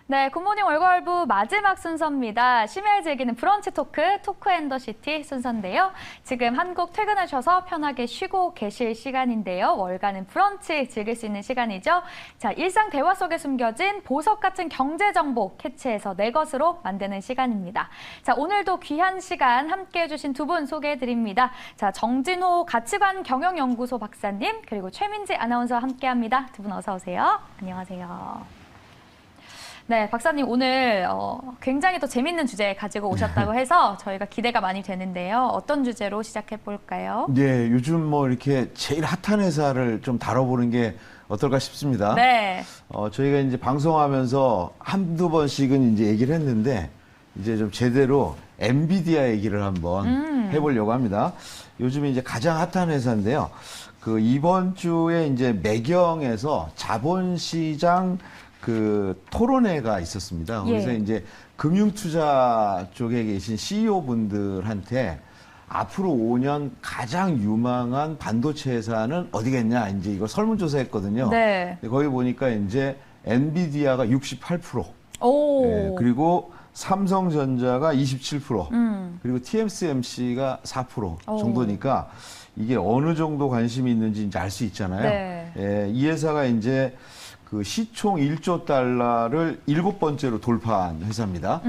네, 굿모닝 월걸부 마지막 순서입니다. 심야에 즐기는 브런치 토크, 토크 앤 더 시티 순서인데요. 지금 한국 퇴근하셔서 편하게 쉬고 계실 시간인데요. 월간은 브런치 즐길 수 있는 시간이죠. 자, 일상 대화 속에 숨겨진 보석 같은 경제 정보 캐치해서 내 것으로 만드는 시간입니다. 자, 오늘도 귀한 시간 함께해 주신 두 분 소개해 드립니다. 자, 정진호 가치관 경영연구소 박사님, 그리고 최민지 아나운서와 함께합니다. 두 분 어서 오세요. 안녕하세요. 네, 박사님 오늘 굉장히 또 재밌는 주제 가지고 오셨다고 해서 저희가 기대가 많이 되는데요. 어떤 주제로 시작해 볼까요? 네, 요즘 뭐 이렇게 제일 핫한 회사를 좀 다뤄보는 게 어떨까 싶습니다. 네. 저희가 이제 방송하면서 한두 번씩은 이제 얘기를 했는데 이제 좀 제대로 엔비디아 얘기를 한번 해보려고 합니다. 요즘에 이제 가장 핫한 회사인데요. 그 이번 주에 이제 매경에서 자본시장 그 토론회가 있었습니다. 그래서 예. 이제 금융투자 쪽에 계신 CEO 분들한테 앞으로 5년 가장 유망한 반도체 회사는 어디겠냐 이제 이걸 설문조사했거든요. 네. 거기 보니까 이제 엔비디아가 68%, 오. 예, 그리고 삼성전자가 27%, 그리고 TSMC가 4% 정도니까 이게 어느 정도 관심이 있는지 이제 알 수 있잖아요. 네. 예, 이 회사가 이제 그 시총 1조 달러를 7번째로 돌파한 회사입니다.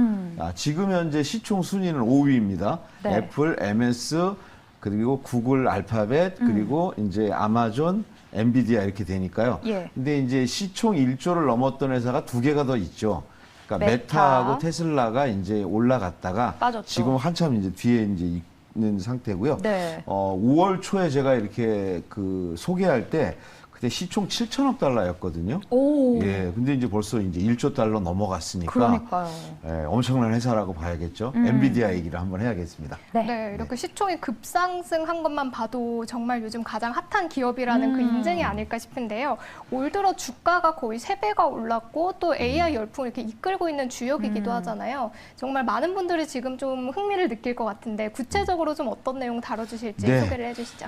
지금 현재 시총 순위는 5위입니다. 네. 애플, MS, 그리고 구글, 알파벳, 그리고 이제 아마존, 엔비디아 이렇게 되니까요. 예. 근데 이제 시총 1조를 넘었던 회사가 두 개가 더 있죠. 그러니까 메타. 메타하고 테슬라가 이제 올라갔다가 빠졌죠. 지금 한참 이제 뒤에 이제 있는 상태고요. 네. 5월 초에 제가 이렇게 그 소개할 때 그때 시총 7천억 달러였거든요. 오. 예, 근데 이제 벌써 이제 1조 달러 넘어갔으니까 그러니까요. 예, 엄청난 회사라고 봐야겠죠. 엔비디아 얘기를 한번 해야겠습니다. 네. 이렇게 시총이 급상승한 것만 봐도 정말 요즘 가장 핫한 기업이라는 그 인증이 아닐까 싶은데요. 올 들어 주가가 거의 3배가 올랐고 또 AI 열풍을 이렇게 이끌고 있는 주역이기도 하잖아요. 정말 많은 분들이 지금 좀 흥미를 느낄 것 같은데 구체적으로 좀 어떤 내용 다뤄주실지 네. 소개를 해주시죠.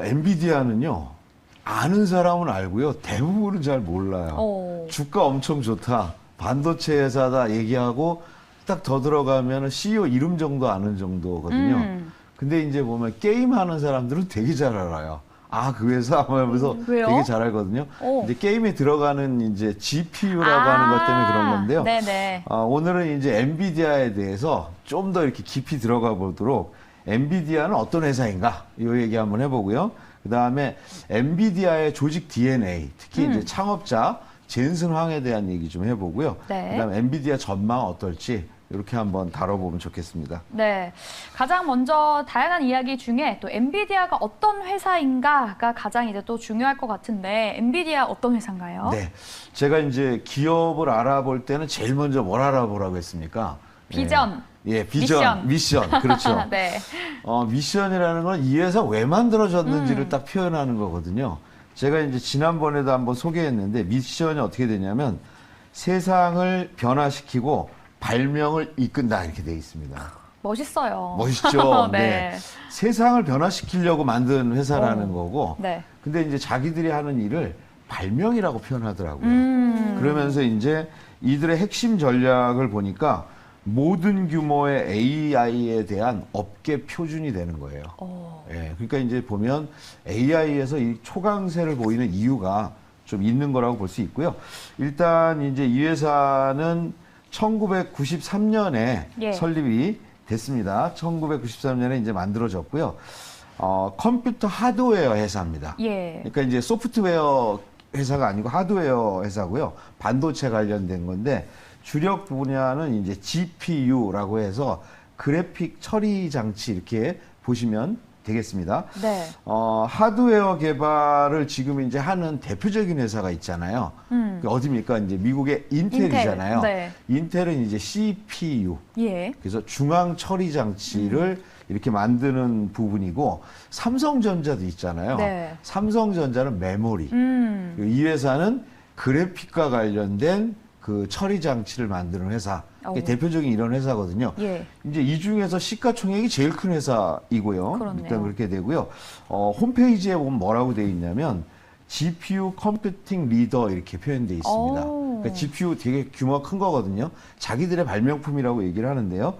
엔비디아는요. 아는 사람은 알고요. 대부분은 잘 몰라요. 주가 엄청 좋다. 반도체 회사다 얘기하고 딱 더 들어가면 CEO 이름 정도 아는 정도거든요. 근데 이제 보면 게임하는 사람들은 되게 잘 알아요. 아, 그 회사 하면서 왜요? 되게 잘 알거든요. 이제 게임에 들어가는 이제 GPU라고 하는 것 때문에 그런 건데요. 네네. 오늘은 이제 엔비디아에 대해서 좀 더 이렇게 깊이 들어가 보도록 엔비디아는 어떤 회사인가 이 얘기 한번 해보고요. 그 다음에 엔비디아의 조직 DNA, 특히 이제 창업자 젠슨 황에 대한 얘기 좀 해보고요. 네. 그 다음에 엔비디아 전망 어떨지 이렇게 한번 다뤄보면 좋겠습니다. 네. 가장 먼저 다양한 이야기 중에 또 엔비디아가 어떤 회사인가가 가장 이제 또 중요할 것 같은데 엔비디아 어떤 회사인가요? 네. 제가 이제 기업을 알아볼 때는 제일 먼저 뭘 알아보라고 했습니까? 비전. 예, 비전, 미션. 그렇죠. 네. 미션이라는 건 이 회사 왜 만들어졌는지를 딱 표현하는 거거든요. 제가 이제 지난번에도 한번 소개했는데 미션이 어떻게 되냐면 세상을 변화시키고 발명을 이끈다 이렇게 되어 있습니다. 멋있어요. 멋있죠. 네. 세상을 변화시키려고 만든 회사라는 거고. 네. 근데 이제 자기들이 하는 일을 발명이라고 표현하더라고요. 그러면서 이제 이들의 핵심 전략을 보니까 모든 규모의 AI에 대한 업계 표준이 되는 거예요. 예, 그러니까 이제 보면 AI에서 이 초강세를 보이는 이유가 좀 있는 거라고 볼 수 있고요. 일단 이제 이 회사는 1993년에 예. 설립이 됐습니다. 1993년에 이제 만들어졌고요. 컴퓨터 하드웨어 회사입니다. 예. 그러니까 이제 소프트웨어 회사가 아니고 하드웨어 회사고요. 반도체 관련된 건데 주력 분야는 이제 GPU라고 해서 그래픽 처리 장치 이렇게 보시면 되겠습니다. 네. 하드웨어 개발을 지금 이제 하는 대표적인 회사가 있잖아요. 어디입니까? 이제 미국의 인텔이잖아요. 네. 인텔은 이제 CPU. 예. 그래서 중앙 처리 장치를 이렇게 만드는 부분이고 삼성전자도 있잖아요. 네. 삼성전자는 메모리. 그리고 이 회사는 그래픽과 관련된 그 처리 장치를 만드는 회사. 이게 대표적인 이런 회사거든요. 예. 이제 이 중에서 시가총액이 제일 큰 회사이고요. 그렇네요. 일단 그렇게 되고요. 홈페이지에 보면 뭐라고 되어 있냐면 GPU 컴퓨팅 리더 이렇게 표현되어 있습니다. 그러니까 GPU 되게 규모가 큰 거거든요. 자기들의 발명품이라고 얘기를 하는데요.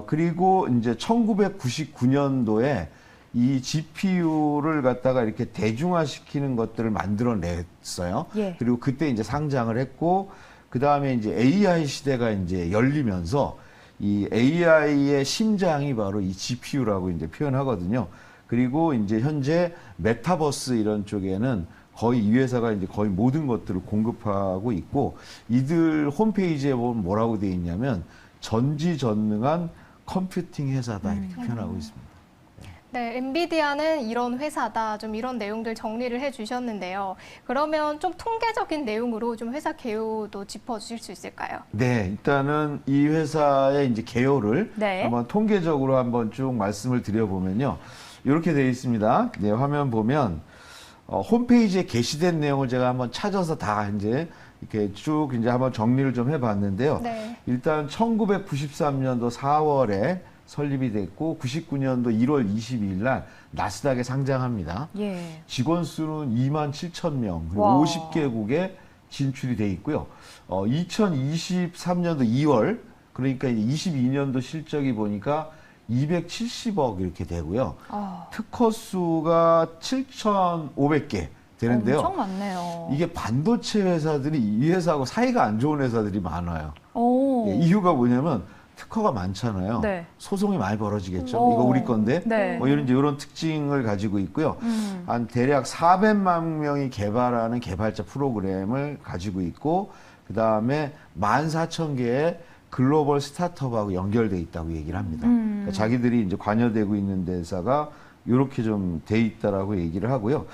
그리고 이제 1999년도에 이 GPU를 갖다가 이렇게 대중화시키는 것들을 만들어냈어요. 예. 그리고 그때 이제 상장을 했고, 그 다음에 이제 AI 시대가 이제 열리면서 이 AI의 심장이 바로 이 GPU라고 이제 표현하거든요. 그리고 이제 현재 메타버스 이런 쪽에는 거의 이 회사가 이제 거의 모든 것들을 공급하고 있고, 이들 홈페이지에 보면 뭐라고 되어 있냐면 전지전능한 컴퓨팅 회사다 이렇게 표현하고 있습니다. 네, 엔비디아는 이런 회사다. 좀 이런 내용들 정리를 해주셨는데요. 그러면 좀 통계적인 내용으로 좀 회사 개요도 짚어주실 수 있을까요? 네, 일단은 이 회사의 이제 개요를 네. 한번 통계적으로 한번 쭉 말씀을 드려보면요. 이렇게 되어 있습니다. 네, 화면 보면 홈페이지에 게시된 내용을 제가 한번 찾아서 다 이제 이렇게 쭉 이제 한번 정리를 좀 해봤는데요. 네. 일단 1993년도 4월에 설립이 됐고 99년도 1월 22일 날 나스닥에 상장합니다. 예. 직원 수는 2만 7천 명, 그리고 와. 50개국에 진출이 돼 있고요. 2023년도 2월, 그러니까 이제 22년도 실적이 보니까 270억 이렇게 되고요. 특허 수가 7,500개 되는데요. 엄청 많네요. 이게 반도체 회사들이 이 회사하고 사이가 안 좋은 회사들이 많아요. 오. 예, 이유가 뭐냐면 특허가 많잖아요. 네. 소송이 많이 벌어지겠죠. 오. 이거 우리 건데. 네. 뭐 이런 특징을 가지고 있고요. 한 대략 400만 명이 개발하는 개발자 프로그램을 가지고 있고, 그 다음에 14,000개의 글로벌 스타트업하고 연결돼 있다고 얘기를 합니다. 그러니까 자기들이 이제 관여되고 있는 회사가 이렇게 좀 돼 있다라고 얘기를 하고요.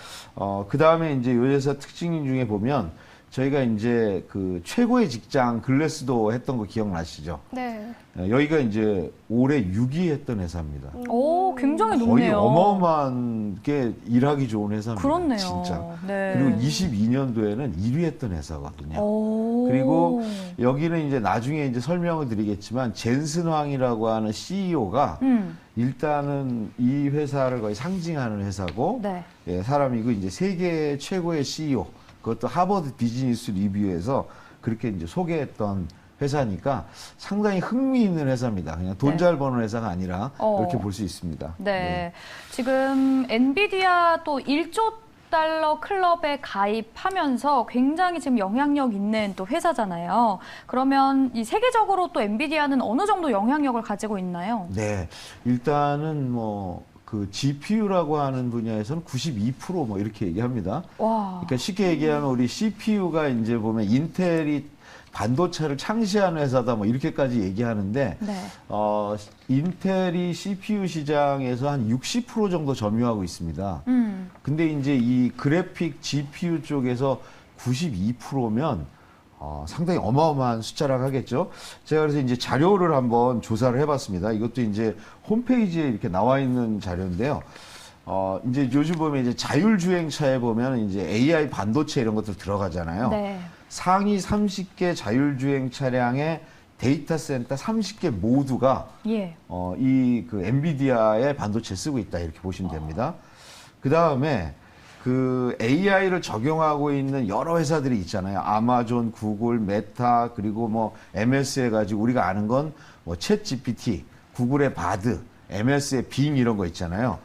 그 다음에 이제 이 회사 특징 중에 보면 저희가 이제 그 최고의 직장 글래스도 했던 거 기억나시죠? 네. 여기가 이제 올해 6위 했던 회사입니다. 오, 굉장히 거의 높네요. 어마어마한 게 일하기 좋은 회사입니다. 그렇네요. 진짜. 네. 그리고 22년도에는 1위 했던 회사거든요. 오. 그리고 여기는 이제 나중에 이제 설명을 드리겠지만 젠슨 황이라고 하는 CEO가 일단은 이 회사를 거의 상징하는 회사고, 네. 예, 사람이고 이제 세계 최고의 CEO, 그것도 하버드 비즈니스 리뷰에서 그렇게 이제 소개했던 회사니까 상당히 흥미있는 회사입니다. 그냥 돈 네. 잘 버는 회사가 아니라 어. 이렇게 볼 수 있습니다. 네. 지금 엔비디아 또 1조 달러 클럽에 가입하면서 굉장히 지금 영향력 있는 또 회사잖아요. 그러면 이 세계적으로 또 엔비디아는 어느 정도 영향력을 가지고 있나요? 네, 일단은 뭐 그 GPU라고 하는 분야에서는 92% 이렇게 얘기합니다. 와. 그러니까 쉽게 얘기하면 우리 CPU가 이제 보면 인텔이 반도체를 창시한 회사다 뭐 이렇게까지 얘기하는데, 네. 인텔이 CPU 시장에서 한 60% 정도 점유하고 있습니다. 근데 이제 이 그래픽 GPU 쪽에서 92%면 상당히 어마어마한 숫자라고 하겠죠. 제가 그래서 이제 자료를 한번 조사를 해봤습니다. 이것도 이제 홈페이지에 이렇게 나와 있는 자료인데요. 이제 요즘 보면 이제 자율주행차에 보면 이제 AI 반도체 이런 것들 들어가잖아요. 네. 상위 30개 자율주행 차량의 데이터 센터 30개 모두가 예. 이 그 엔비디아의 반도체 쓰고 있다 이렇게 보시면 됩니다. 그 다음에 그 AI를 적용하고 있는 여러 회사들이 있잖아요. 아마존, 구글, 메타, 그리고 뭐 MS 해가지고 우리가 아는 건 뭐 챗 GPT, 구글의 바드, MS의 빙 이런 거 있잖아요.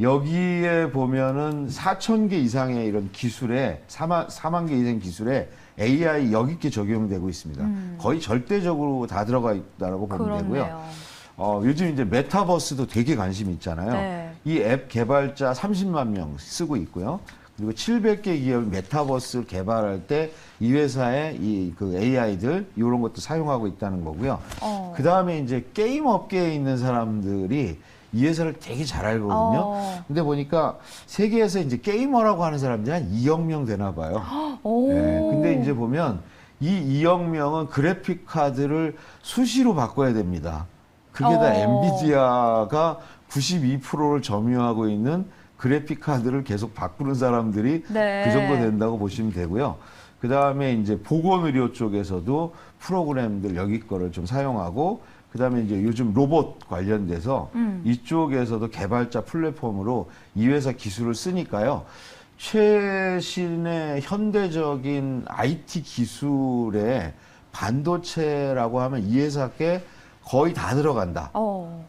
여기에 보면은 4,000개 이상의 이런 기술에 4만 개 이상 기술에 AI 여기 있게 적용되고 있습니다. 거의 절대적으로 다 들어가 있다라고 보면 되고요. 그렇네요. 요즘 이제 메타버스도 되게 관심 있잖아요. 네. 이 앱 개발자 30만 명 쓰고 있고요. 그리고 700개 기업이 메타버스 개발할 때 이 회사의 이 그 AI들 이런 것도 사용하고 있다는 거고요. 그 다음에 이제 게임 업계에 있는 사람들이 이 회사를 되게 잘 알거든요. 근데 보니까 세계에서 이제 게이머라고 하는 사람들이 한 2억 명 되나 봐요. 오. 네, 근데 이제 보면 이 2억 명은 그래픽 카드를 수시로 바꿔야 됩니다. 그게 다 엔비디아가 92%를 점유하고 있는 그래픽 카드를 계속 바꾸는 사람들이 네. 그 정도 된다고 보시면 되고요. 그 다음에 이제 보건의료 쪽에서도 프로그램들 여기 거를 좀 사용하고, 그 다음에 이제 요즘 로봇 관련돼서 이쪽에서도 개발자 플랫폼으로 이 회사 기술을 쓰니까요. 최신의 현대적인 IT 기술의 반도체라고 하면 이 회사께 거의 다 들어간다.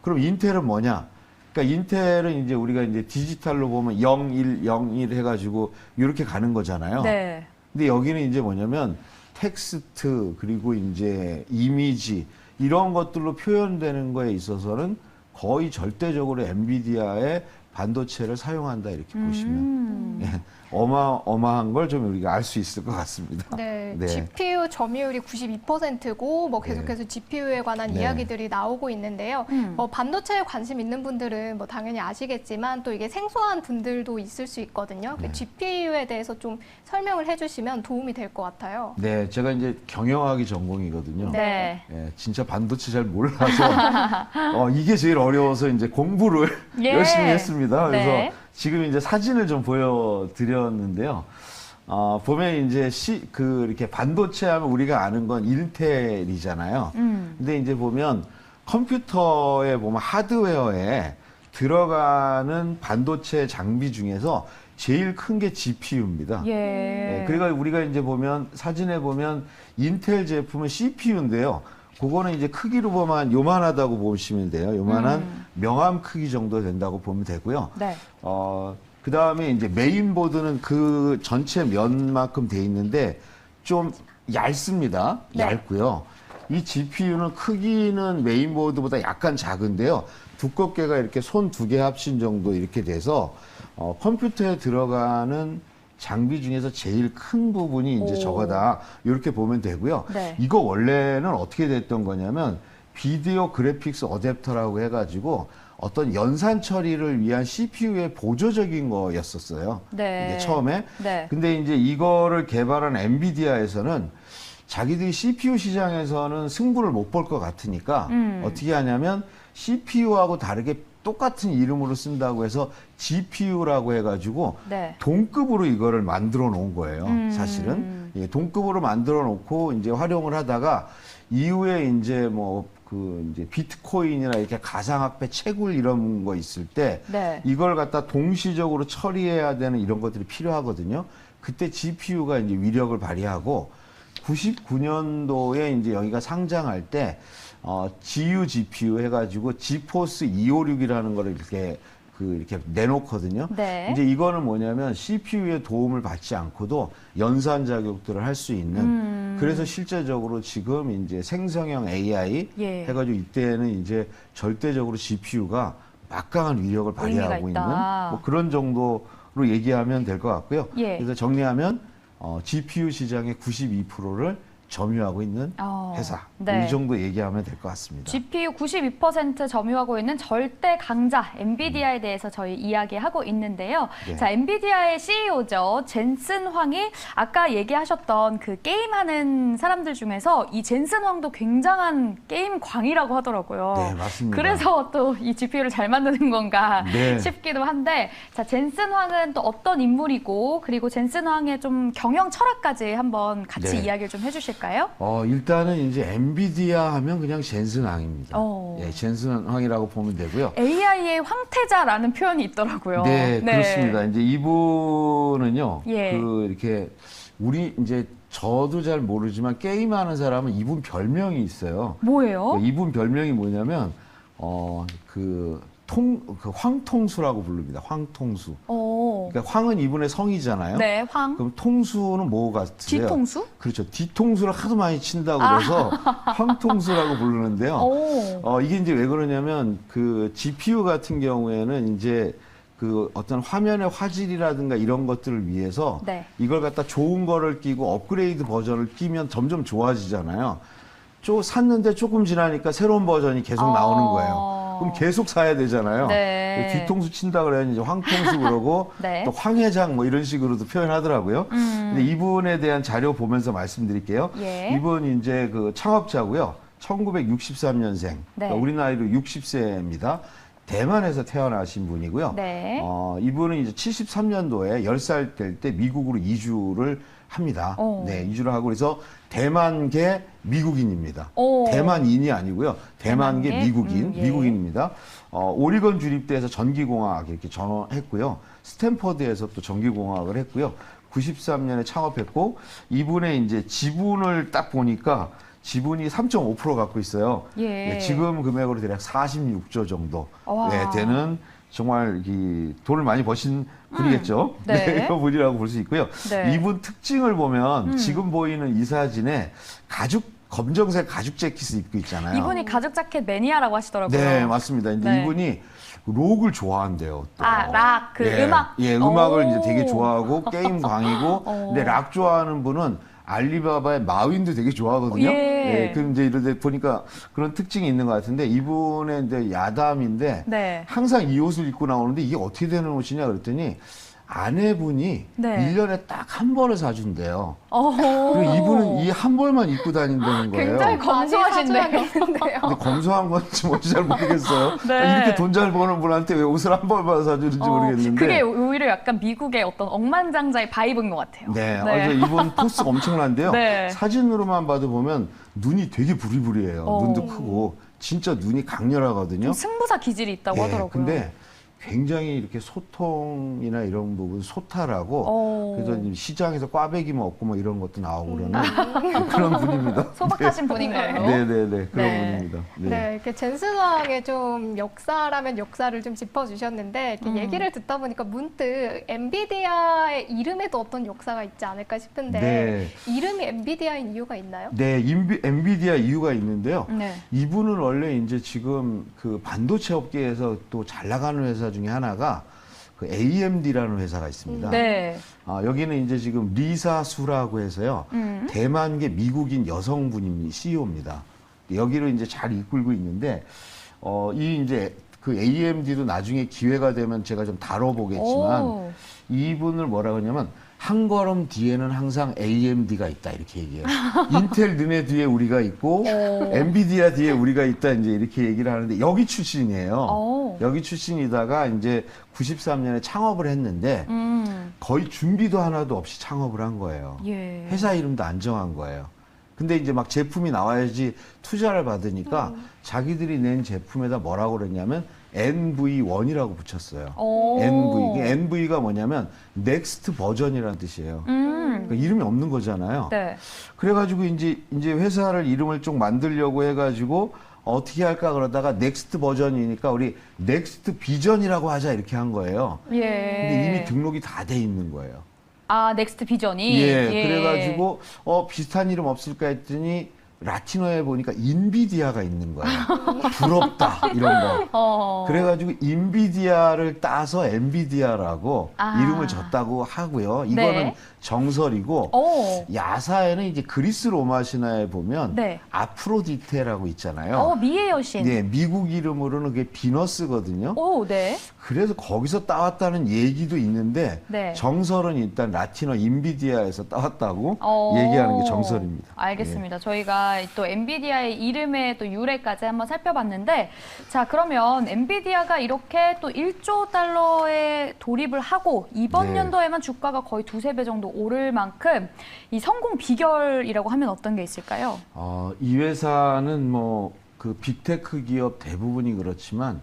그럼 인텔은 뭐냐? 그러니까 인텔은 이제 우리가 이제 디지털로 보면 01, 01 해가지고 이렇게 가는 거잖아요. 네. 근데 여기는 이제 뭐냐면 텍스트 그리고 이제 이미지 이런 것들로 표현되는 거에 있어서는 거의 절대적으로 엔비디아의 반도체를 사용한다 이렇게 보시면 예, 어마어마한 걸 좀 우리가 알 수 있을 것 같습니다. 네, 네. GPU 점유율이 92%고 뭐 계속해서 GPU에 관한 네. 이야기들이 나오고 있는데요. 뭐 반도체에 관심 있는 분들은 뭐 당연히 아시겠지만 또 이게 생소한 분들도 있을 수 있거든요. 네. GPU에 대해서 좀 설명을 해주시면 도움이 될 것 같아요. 네, 제가 이제 경영학이 전공이거든요. 네. 예, 진짜 반도체 잘 몰라서 이게 제일 어려워서 이제 공부를 예. 열심히 했습니다. 그래서 네. 지금 이제 사진을 좀 보여드렸는데요. 보면 이제 이렇게 반도체 하면 우리가 아는 건 인텔이잖아요. 근데 이제 보면 컴퓨터에 보면 하드웨어에 들어가는 반도체 장비 중에서 제일 큰 게 GPU입니다. 예. 그러니까 우리가 이제 보면 사진에 보면 인텔 제품은 CPU인데요. 그거는 이제 크기로 보면 요만하다고 보시면 돼요. 요만한 명암 크기 정도 된다고 보면 되고요. 네. 그 다음에 이제 메인보드는 그 전체 면만큼 돼 있는데 좀 얇습니다. 네. 얇고요. 이 GPU는 크기는 메인보드보다 약간 작은데요. 두껍게가 이렇게 손 2개 합친 정도 이렇게 돼서 컴퓨터에 들어가는 장비 중에서 제일 큰 부분이 이제 오. 저거다. 이렇게 보면 되고요. 네. 이거 원래는 어떻게 됐던 거냐면 비디오 그래픽스 어댑터라고 해가지고 어떤 연산 처리를 위한 CPU의 보조적인 거였었어요. 네. 이게 처음에. 네. 근데 이제 이거를 개발한 엔비디아에서는 자기들이 CPU 시장에서는 승부를 못 볼 것 같으니까 어떻게 하냐면 CPU하고 다르게 똑같은 이름으로 쓴다고 해서 GPU라고 해가지고 네. 동급으로 이거를 만들어 놓은 거예요. 사실은 예, 동급으로 만들어 놓고 이제 활용을 하다가 이후에 이제 이제 비트코인이나 이렇게 가상화폐 채굴 이런 거 있을 때 네. 이걸 갖다 동시적으로 처리해야 되는 이런 것들이 필요하거든요. 그때 GPU가 이제 위력을 발휘하고 99년도에 이제 여기가 상장할 때 GU GPU 해가지고 지포스 256이라는 거를 이렇게 내놓거든요. 네. 이제 이거는 뭐냐면 CPU의 도움을 받지 않고도 연산 작용들을 할 수 있는. 그래서 실제적으로 지금 이제 생성형 AI 예. 해가지고 이때는 이제 절대적으로 GPU가 막강한 위력을 발휘하고 있는 있다. 뭐 그런 정도로 얘기하면 될 것 같고요. 예. 그래서 정리하면 GPU 시장의 92%를 점유하고 있는 회사. 네. 이 정도 얘기하면 될 것 같습니다. GPU 92% 점유하고 있는 절대 강자 엔비디아에 대해서 저희 이야기하고 있는데요. 네. 자, 엔비디아의 CEO죠. 젠슨 황이 아까 얘기하셨던 그 게임하는 사람들 중에서 이 젠슨 황도 굉장한 게임 광이라고 하더라고요. 네, 맞습니다. 그래서 또 이 GPU를 잘 만드는 건가 네. 싶기도 한데, 자, 젠슨 황은 또 어떤 인물이고, 그리고 젠슨 황의 좀 경영 철학까지 한번 같이 네. 이야기를 좀 해주실까요? 일단은 이제 엔비디아 하면 그냥 젠슨 황입니다. 어. 예, 젠슨 황이라고 보면 되고요. AI의 황태자라는 표현이 있더라고요. 네, 그렇습니다. 이제 이분은요, 예. 이렇게 우리 이제 저도 잘 모르지만 게임하는 사람은 이분 별명이 있어요. 뭐예요? 이분 별명이 뭐냐면 황통수라고 부릅니다. 황통수. 그러니까 황은 이분의 성이잖아요. 네, 황. 그럼 통수는 뭐 같으세요? 뒤통수? 그렇죠. 뒤통수를 하도 많이 친다고 그래서 황통수라고 부르는데요. 오. 이게 이제 왜 그러냐면 그 GPU 같은 경우에는 이제 그 어떤 화면의 화질이라든가 이런 것들을 위해서 네. 이걸 갖다 좋은 거를 끼고 업그레이드 버전을 끼면 점점 좋아지잖아요. 샀는데 조금 지나니까 새로운 버전이 계속 나오는 거예요. 그럼 계속 사야 되잖아요. 네. 뒤통수 친다 그래야 이제 황통수 그러고 네. 또 황회장 뭐 이런 식으로도 표현하더라고요. 근데 이분에 대한 자료 보면서 말씀드릴게요. 예. 이분 이제 그 창업자고요. 1963년생. 네. 그러니까 우리 나이로 60세입니다. 대만에서 태어나신 분이고요. 네. 이분은 이제 73년도에 10살 될 때 미국으로 이주를 합니다. 오. 네, 이주를 하고 그래서 대만계 미국인입니다. 오. 대만인이 아니고요. 대만계 대만계? 미국인, 예. 미국인입니다. 오리건 주립대에서 전기공학 이렇게 전원했고요. 스탠퍼드에서 또 전기공학을 했고요. 93년에 창업했고 이분의 이제 지분을 딱 보니까 지분이 3.5% 갖고 있어요. 예. 네, 지금 금액으로 대략 46조 정도 와. 네, 되는 정말 이 돈을 많이 버신 분이겠죠. 네. 그런 분이라고 볼 수 있고요. 네. 이분 특징을 보면 지금 보이는 이 사진에 검정색 가죽 재킷을 입고 있잖아요. 이분이 가죽 자켓 매니아라고 하시더라고요. 네, 맞습니다. 이제 네. 이분이 록을 좋아한대요. 또. 락, 음악. 예, 음악을 오. 이제 되게 좋아하고 게임 광이고. 근데 락 좋아하는 분은 알리바바의 마윈도 되게 좋아하거든요. 예. 그럼 이제 이런데 보니까 그런 특징이 있는 것 같은데 이분의 이제 야담인데 네. 항상 이 옷을 입고 나오는데 이게 어떻게 되는 옷이냐 그랬더니 아내분이 네. 1년에 딱 한 벌을 사준대요. 어허. 그리고 이분은 이 한 벌만 입고 다닌다는 거예요. 굉장히 검소하신데. 검소하신데요. 근데 검소한 건지 뭔지 잘 모르겠어요. 네. 이렇게 돈 잘 버는 분한테 왜 옷을 한 벌만 사주는지 모르겠는데. 그게 오히려 약간 미국의 어떤 억만장자의 바이브인 것 같아요. 네, 그래서 이분 포스가 엄청난데요. 네. 사진으로만 봐도 보면 눈이 되게 부리부리해요. 어. 눈도 크고 진짜 눈이 강렬하거든요. 좀 승부사 기질이 있다고 네, 하더라고요. 근데 굉장히 이렇게 소통이나 이런 부분 소탈하고 어. 그래서 이제 시장에서 꽈배기 먹고 뭐 이런 것도 나오고 그러는 그런 분입니다. 소박하신 분인가요? 네네네 그런 네. 분입니다. 네, 이렇게 젠스왕의 좀 역사라면 역사를 좀 짚어주셨는데 이렇게 얘기를 듣다 보니까 문득 엔비디아의 이름에도 어떤 역사가 있지 않을까 싶은데 네. 이름이 엔비디아인 이유가 있나요? 네, 엔비디아 이유가 있는데요. 네. 이분은 원래 이제 지금 그 반도체 업계에서 또 잘 나가는 회사 중에 하나가 그 AMD라는 회사가 있습니다. 네. 여기는 이제 지금 리사 수라고 해서요. 대만계 미국인 여성분이 CEO입니다. 여기를 이제 잘 이끌고 있는데, 이 이제 그 AMD도 나중에 기회가 되면 제가 좀 다뤄보겠지만, 오. 이분을 뭐라 그러냐면, 한 걸음 뒤에는 항상 AMD가 있다 이렇게 얘기해요. 인텔 너네 뒤에 우리가 있고 엔비디아 뒤에 우리가 있다 이제 이렇게 얘기를 하는데 여기 출신이에요. 오. 여기 출신이다가 이제 93년에 창업을 했는데 거의 준비도 하나도 없이 창업을 한 거예요. 예. 회사 이름도 안 정한 거예요. 근데 이제 막 제품이 나와야지 투자를 받으니까 자기들이 낸 제품에다 뭐라고 그랬냐면 NV1이라고 붙였어요. 오. NV. NV가 뭐냐면 넥스트 버전이라는 뜻이에요. 그러니까 이름이 없는 거잖아요. 네. 그래가지고 이제 회사를 이름을 좀 만들려고 해가지고 어떻게 할까 그러다가 넥스트 버전이니까 우리 넥스트 비전이라고 하자 이렇게 한 거예요. 예. 근데 이미 등록이 다 돼 있는 거예요. 아, 넥스트 비전이. 예, 그래가지고 비슷한 이름 없을까 했더니 라틴어에 보니까 인비디아가 있는 거예요. 부럽다 이런 거. 그래가지고 인비디아를 따서 엔비디아라고 아. 이름을 줬다고 하고요. 이거는 네. 정설이고 오. 야사에는 이제 그리스 로마 신화에 보면 네. 아프로디테라고 있잖아요. 미의 여신. 네, 미국 이름으로는 그게 비너스거든요. 오, 네. 그래서 거기서 따왔다는 얘기도 있는데 네. 정설은 일단 라틴어 인비디아에서 따왔다고 오. 얘기하는 게 정설입니다. 알겠습니다. 저희가 또 엔비디아의 이름의 또 유래까지 한번 살펴봤는데, 자, 그러면 엔비디아가 이렇게 또 1조 달러에 돌입을 하고 이번 네. 연도에만 주가가 거의 두세 배 정도 오를 만큼 이 성공 비결이라고 하면 어떤 게 있을까요? 이 회사는 뭐 그 빅테크 기업 대부분이 그렇지만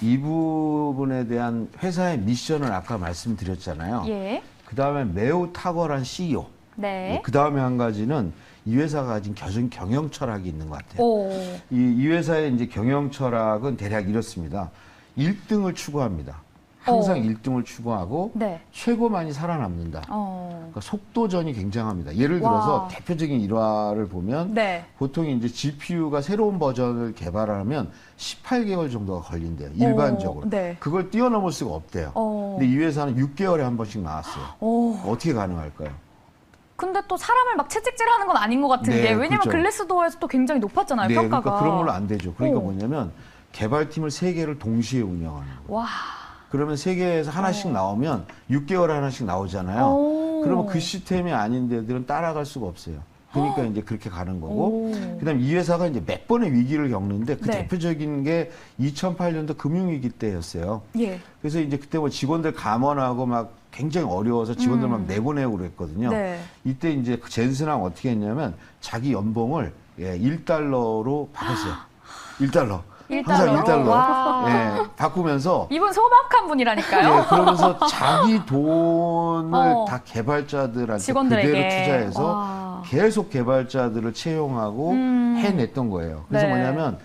이 부분에 대한 회사의 미션을 아까 말씀드렸잖아요. 예. 그 다음에 매우 탁월한 CEO. 네. 그 다음에 한 가지는 이 회사가 가진 경영 철학이 있는 것 같아요. 오. 이 회사의 이제 경영 철학은 대략 이렇습니다. 1등을 추구합니다. 항상 1등을 추구하고 네. 최고만이 살아남는다. 그러니까 속도전이 굉장합니다. 예를 들어서 와. 대표적인 일화를 보면 네. 보통 이제 GPU가 새로운 버전을 개발하면 18개월 정도가 걸린대요. 일반적으로. 네. 그걸 뛰어넘을 수가 없대요. 근데 이 회사는 6개월에 한 번씩 나왔어요. 어떻게 가능할까요? 근데 또 사람을 막 채찍질하는 건 아닌 것 같은 네, 게 왜냐면 그렇죠. 글래스도어에서 또 굉장히 높았잖아요, 네, 평가가. 그러니까 그런 걸로 안 되죠. 그러니까 오. 뭐냐면 개발팀을 3개를 동시에 운영하는 거예요. 와. 그러면 3개에서 하나씩 나오면 6개월에 하나씩 나오잖아요. 오. 그러면 그 시스템이 아닌 데들은 따라갈 수가 없어요. 그러니까 이제 그렇게 가는 거고. 그다음에 이 회사가 이제 몇 번의 위기를 겪는데 그 네. 대표적인 게 2008년도 금융위기 때였어요. 예. 그래서 이제 그때 뭐 직원들 감원하고 막 굉장히 어려워서 직원들 막 내보내고 그랬거든요. 네. 이때 이제 그 젠슨랑 어떻게 했냐면 자기 연봉을 1달러로 바꿨어요. 1달러. 항상 1달러. 와. 예, 바꾸면서 이분 소박한 분이라니까요. 예, 그러면서 자기 돈을 어. 다 개발자들한테 직원들에게. 그대로 투자해서 와. 계속 개발자들을 채용하고 해냈던 거예요. 그래서 네. 뭐냐면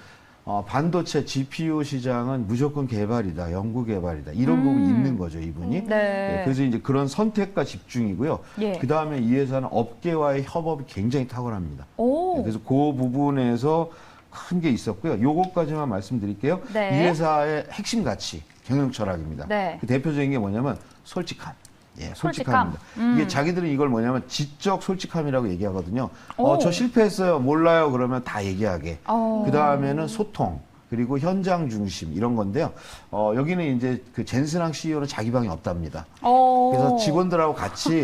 반도체 GPU 시장은 무조건 개발이다, 연구 개발이다 이런 부분이 있는 거죠, 이분이. 네. 예, 그래서 이제 그런 선택과 집중이고요. 예. 그 다음에 이 회사는 업계와의 협업이 굉장히 탁월합니다. 오. 예, 그래서 그 부분에서 큰 게 있었고요. 요거까지만 말씀드릴게요. 네. 이 회사의 핵심 가치, 경영 철학입니다. 네. 그 대표적인 게 뭐냐면 솔직함. 예, 솔직함. 솔직함입니다. 이게 자기들은 이걸 뭐냐면 지적 솔직함이라고 얘기하거든요. 오. 저 실패했어요. 몰라요. 그러면 다 얘기하게. 어. 그 다음에는 소통. 그리고 현장 중심 이런 건데요. 여기는 이제 그 젠슨항 CEO는 자기 방이 없답니다. 어. 그래서 직원들하고 같이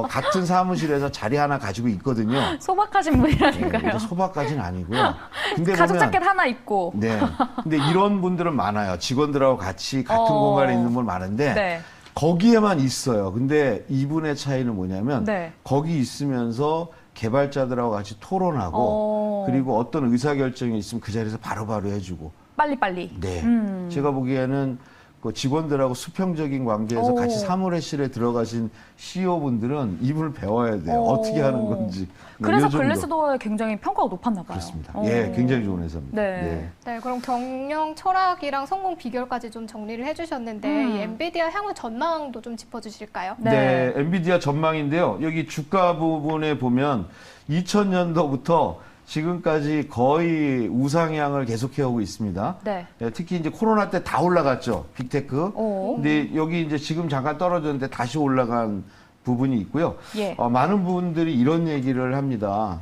같은 사무실에서 자리 하나 가지고 있거든요. 소박하신 네, 분이라니까요. 이제 소박까지는 아니고요. 근데 가죽 보면 자켓 하나 입고. 네. 근데 이런 분들은 많아요. 직원들하고 같이 같은 공간에 있는 분 많은데 네. 거기에만 있어요. 근데 이분의 차이는 뭐냐면 네. 거기 있으면서 개발자들하고 같이 토론하고 그리고 어떤 의사결정이 있으면 그 자리에서 바로바로 해주고. 빨리빨리. 네. 제가 보기에는 그 직원들하고 수평적인 관계에서 오. 같이 사무실에 들어가신 CEO분들은 이분을 배워야 돼요. 오. 어떻게 하는 건지. 네, 그래서 요 정도. 글래스도어에 굉장히 평가가 높았나 봐요. 그렇습니다. 어. 예, 굉장히 좋은 회사입니다. 네. 네, 그럼 경영 철학이랑 성공 비결까지 좀 정리를 해주셨는데 이 엔비디아 향후 전망도 좀 짚어주실까요? 네, 엔비디아 전망인데요. 여기 주가 부분에 보면 2000년도부터 지금까지 거의 우상향을 계속해오고 있습니다. 네. 예, 특히 이제 코로나 때 다 올라갔죠, 빅테크. 오. 근데 여기 이제 지금 잠깐 떨어졌는데 다시 올라간 부분이 있고요. 예. 많은 분들이 이런 얘기를 합니다.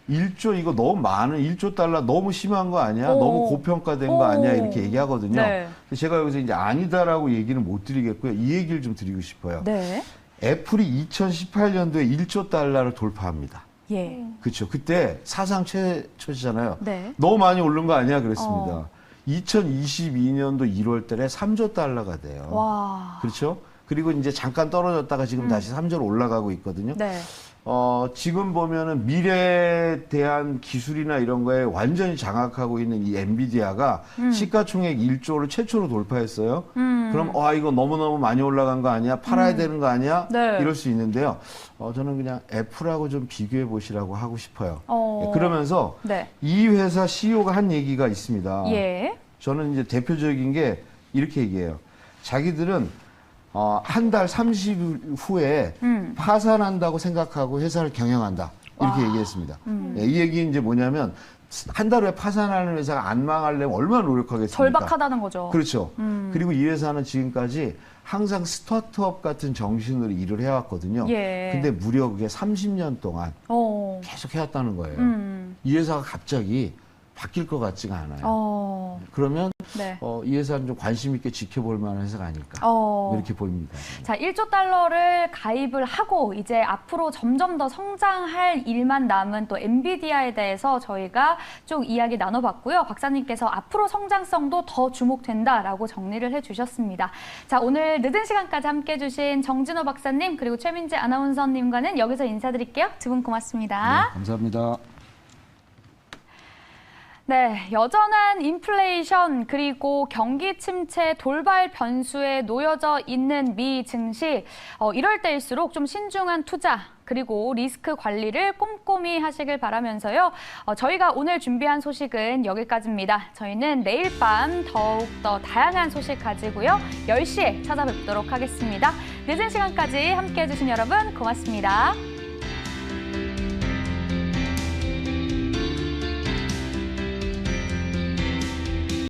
1조 이거 너무 많은 1조 달러 너무 심한 거 아니야? 오. 너무 고평가된 거 아니야? 이렇게 얘기하거든요. 네. 제가 여기서 이제 아니다라고 얘기는 못 드리겠고요. 이 얘기를 좀 드리고 싶어요. 네. 애플이 2018년도에 1조 달러를 돌파합니다. 예. 그렇죠. 그때 사상 최초잖아요. 네. 너무 많이 오른 거 아니야? 그랬습니다. 2022년도 1월 달에 3조 달러가 돼요. 와. 그렇죠? 그리고 이제 잠깐 떨어졌다가 지금 다시 3조로 올라가고 있거든요. 네. 지금 보면은 미래에 대한 기술이나 이런 거에 완전히 장악하고 있는 이 엔비디아가 시가총액 1조를 최초로 돌파했어요. 그럼 이거 너무너무 많이 올라간 거 아니야? 팔아야 되는 거 아니야? 네. 이럴 수 있는데요. 저는 그냥 애플하고 좀 비교해 보시라고 하고 싶어요. 어. 그러면서 네. 이 회사 CEO가 한 얘기가 있습니다. 예. 저는 이제 대표적인 게 이렇게 얘기해요. 자기들은 한 달 30일 후에 파산한다고 생각하고 회사를 경영한다. 이렇게 얘기했습니다. 예, 이 얘기 이제 뭐냐면 한 달 후에 파산하는 회사가 안 망하려면 얼마나 노력하겠습니까? 절박하다는 거죠. 그렇죠. 그리고 이 회사는 지금까지 항상 스타트업 같은 정신으로 일을 해왔거든요. 예. 근데 무려 그게 30년 동안 계속 해왔다는 거예요. 이 회사가 갑자기 바뀔 것 같지가 않아요. 그러면 네. 이 회사는 좀 관심 있게 지켜볼 만한 회사가 아닐까 이렇게 보입니다. 자, 1조 달러를 가입을 하고 이제 앞으로 점점 더 성장할 일만 남은 또 엔비디아에 대해서 저희가 쭉 이야기 나눠봤고요. 박사님께서 앞으로 성장성도 더 주목된다라고 정리를 해주셨습니다. 자, 오늘 늦은 시간까지 함께해 주신 정진호 박사님 그리고 최민재 아나운서님과는 여기서 인사드릴게요. 두 분 고맙습니다. 네, 감사합니다. 네, 여전한 인플레이션 그리고 경기 침체 돌발 변수에 놓여져 있는 미 증시 이럴 때일수록 좀 신중한 투자 그리고 리스크 관리를 꼼꼼히 하시길 바라면서요. 저희가 오늘 준비한 소식은 여기까지입니다. 저희는 내일 밤 더욱 더 다양한 소식 가지고요. 10시에 찾아뵙도록 하겠습니다. 늦은 시간까지 함께해 주신 여러분 고맙습니다.